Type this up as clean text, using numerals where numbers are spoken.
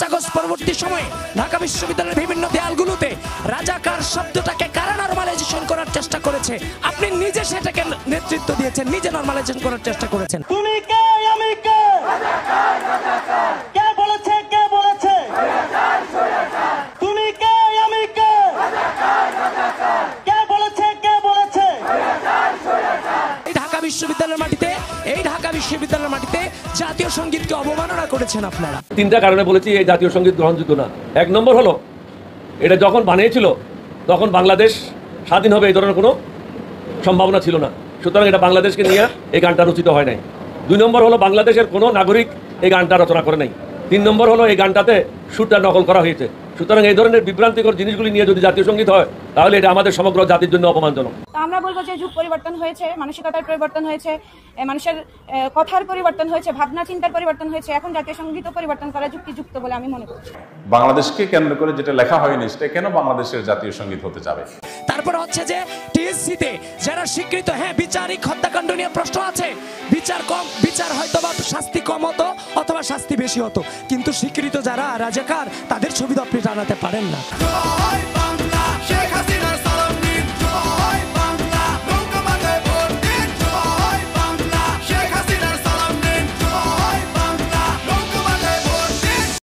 5 August পরবর্তী সময়ে ঢাকা বিশ্ববিদ্যালয়ের বিভিন্ন দেয়ালগুলোতে রাজাকার শব্দটাকে কারা নরমালাইজেশন করার চেষ্টা করেছে, আপনি নিজে সেটাকে নেতৃত্ব দিয়েছেন, নিজে নরমালাইজেশন করার চেষ্টা করেছেন। তুমি কে, আমি কে? কে বলেছে, কে বলেছে? তুমি কে, আমি কে? কে বলেছে, কে বলেছে? এই ঢাকা বিশ্ববিদ্যালয়ের মাটিতে জাতীয় সঙ্গীতকে অবমাননা করেছেন আপনারা। 3টা কারণে বলেছি এই জাতীয় সঙ্গীত গ্রহণযোগ্য না। 1 নম্বর হলো, এটা যখন বানিয়েছিল তখন বাংলাদেশ স্বাধীন হবে এই ধরনের কোনো সম্ভাবনা ছিল না, সুতরাং এটা বাংলাদেশকে নিয়ে এই গানটা রচিত হয় নাই। 2 নম্বর হলো, বাংলাদেশের কোনো নাগরিক এই গানটা রচনা করে নাই। 3 নম্বর হলো, এই গানটাতে সুরটা নকল করা হয়েছে। সুতরাং এই ধরনের বিভ্রান্তিকর জিনিসগুলি নিয়ে যদি জাতীয় সঙ্গীত হয় তাহলে এটা আমাদের সমগ্র জাতির জন্য অপমানজনক। আমরা বলবো যে যুগ পরিবর্তন হয়েছে, মানসিকতার পরিবর্তন হয়েছে, মানুষের কথার পরিবর্তন হয়েছে, ভাবনা চিন্তার পরিবর্তন হয়েছে। এখন জাতীয় সঙ্গীত পরিবর্তন করা যুক্তিযুক্ত বলে আমি মনে করছি। বাংলাদেশকে কেন্দ্র করে যেটা লেখা হয়নি সেটা কেন বাংলাদেশের জাতীয় সঙ্গীত হতে যাবে? তারপর হচ্ছে যে টিএসসিতে যারা স্বীকৃত, হ্যাঁ বিচারিক হত্যাকাণ্ড নিয়ে প্রশ্ন আছে, বিচার হয়তো বা শাস্তি কম হতো অথবা শাস্তি বেশি হতো, কিন্তু স্বীকৃত যারা রাজাকার তাদের ছবি তো আপনি জানাতে পারেন না।